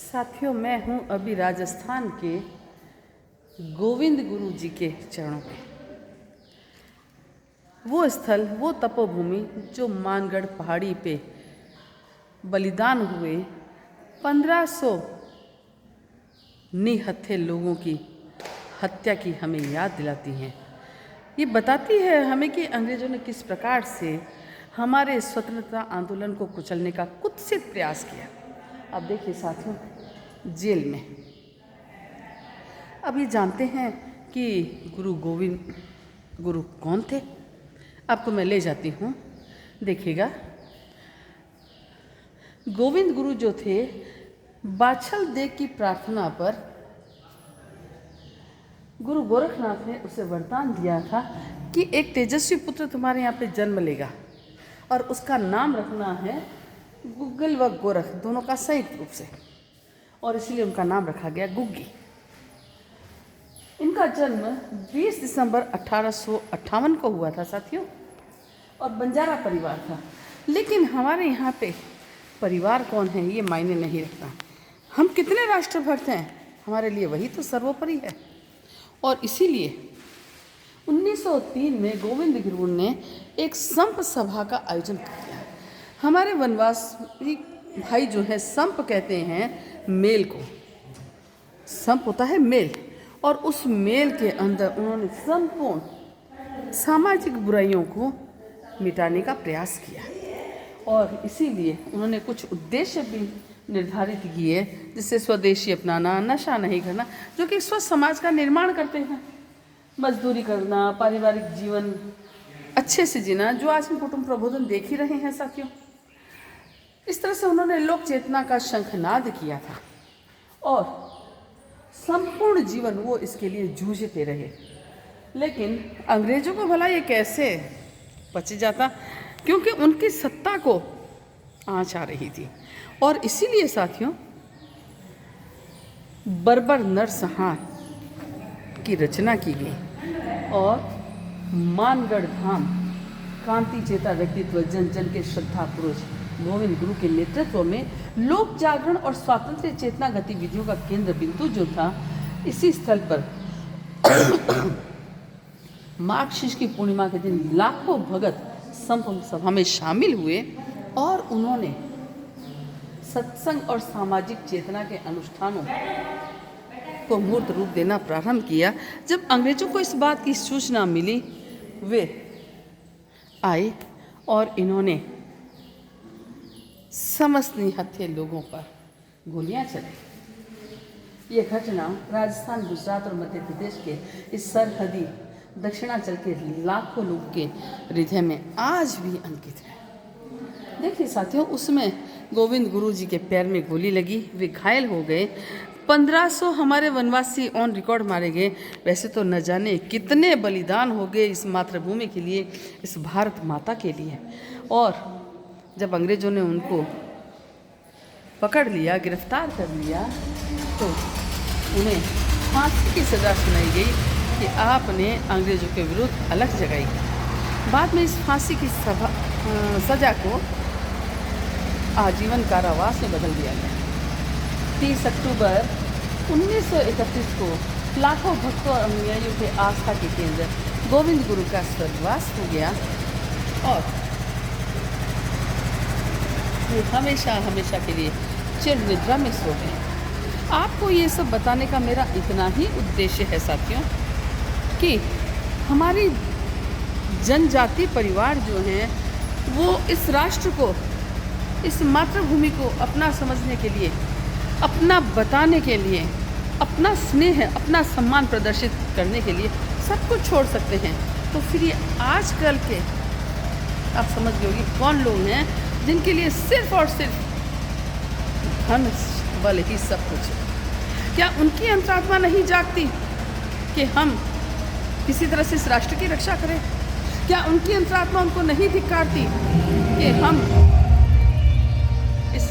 साथियों, मैं हूँ अभी राजस्थान के गोविंद गुरु जी के चरणों पे। वो स्थल, वो तपोभूमि जो मानगढ़ पहाड़ी पे बलिदान हुए 1500 निहत्थे लोगों की हत्या की हमें याद दिलाती हैं। ये बताती है हमें कि अंग्रेज़ों ने किस प्रकार से हमारे स्वतंत्रता आंदोलन को कुचलने का कुत्सित प्रयास किया। अब देखिए साथियों, जेल में अब ये जानते हैं कि गुरु कौन थे। आपको मैं ले जाती हूँ, देखिएगा। गोविंद गुरु जो थे, बाछल देव की प्रार्थना पर गुरु गोरखनाथ ने उसे वरदान दिया था कि एक तेजस्वी पुत्र तुम्हारे यहाँ पे जन्म लेगा और उसका नाम रखना है गुग्गल व गोरख, दोनों का संयुक्त रूप से, और इसलिए उनका नाम रखा गया गुग्गी। इनका जन्म 20 दिसंबर 1858 को हुआ था साथियों, और बंजारा परिवार था। लेकिन हमारे यहाँ पे परिवार कौन है ये मायने नहीं रखता। हम कितने राष्ट्रभक्त हैं, हमारे लिए वही तो सर्वोपरि है। और इसीलिए 1903 में गोविंद गुरु ने एक संप सभा का आयोजन किया। हमारे वनवासी भाई जो है, संप कहते हैं मेल को। संप होता है मेल, और उस मेल के अंदर उन्होंने संपूर्ण सामाजिक बुराइयों को मिटाने का प्रयास किया। और इसीलिए उन्होंने कुछ उद्देश्य भी निर्धारित किए, जिससे स्वदेशी अपनाना, नशा नहीं करना, जो कि स्वस्थ समाज का निर्माण करते हैं, मजदूरी करना, पारिवारिक जीवन अच्छे से जीना, जो आज हम कुटुंब प्रबोधन देख ही रहे हैं साथियों। इस तरह से उन्होंने लोक चेतना का शंखनाद किया था और संपूर्ण जीवन वो इसके लिए जूझते रहे। लेकिन अंग्रेजों को भला ये कैसे पच जाता, क्योंकि उनकी सत्ता को आँच आ रही थी। और इसीलिए साथियों, बर्बर नरसंहार की रचना की गई और मानगढ़ धाम कांति चेता व्यक्तित्व, जन जन के श्रद्धा पुरुष गोविंद गुरु के नेतृत्व में लोक जागरण और स्वातंत्र्य चेतना गतिविधियों का केंद्र बिंदु जो था, इसी स्थल पर मार्गशीर्ष की पूर्णिमा के दिन लाखों भगत संप सभा में शामिल हुए और उन्होंने सत्संग और सामाजिक चेतना के अनुष्ठानों को मूर्त रूप देना प्रारंभ किया। जब अंग्रेजों को इस बात की सूचना मिली, वे आए और इन्होंने समस्त निहत्थे लोगों पर गोलियां चलाई। ये घटना राजस्थान, गुजरात और मध्य प्रदेश के इस सरहदी दक्षिणांचल के लाखों लोग के हृदय में आज भी अंकित है। देखिए साथियों, उसमें गोविंद गुरु जी के पैर में गोली लगी, वे घायल हो गए। 1500 हमारे वनवासी ऑन रिकॉर्ड मारे गए। वैसे तो न जाने कितने बलिदान हो गए इस मातृभूमि के लिए, इस भारत माता के लिए। और जब अंग्रेजों ने उनको पकड़ लिया, गिरफ्तार कर लिया, तो उन्हें फांसी की सज़ा सुनाई गई कि आपने अंग्रेजों के विरुद्ध अलग जगाई। बाद में इस फांसी की सज़ा को आजीवन कारावास में बदल दिया गया। 30 अक्टूबर 1931 को लाखों भक्तों और अनुयायियों के आस्था के केंद्र गोविंद गुरु का स्वर्गवास हो गया और वे हमेशा हमेशा के लिए चिर निद्रा में सो गए। आपको ये सब बताने का मेरा इतना ही उद्देश्य है साथियों कि हमारी जनजाति परिवार जो हैं, वो इस राष्ट्र को, इस मातृभूमि को अपना समझने के लिए, अपना बताने के लिए, अपना स्नेह, अपना सम्मान प्रदर्शित करने के लिए सब कुछ छोड़ सकते हैं। तो फिर ये आजकल के, आप समझ गए होगी कौन लोग हैं जिनके लिए सिर्फ और सिर्फ धन बल ही सब कुछ है। क्या उनकी अंतरात्मा नहीं जागती कि हम किसी तरह से इस राष्ट्र की रक्षा करें? क्या उनकी अंतरात्मा उनको नहीं धिक्कारती कि हम इस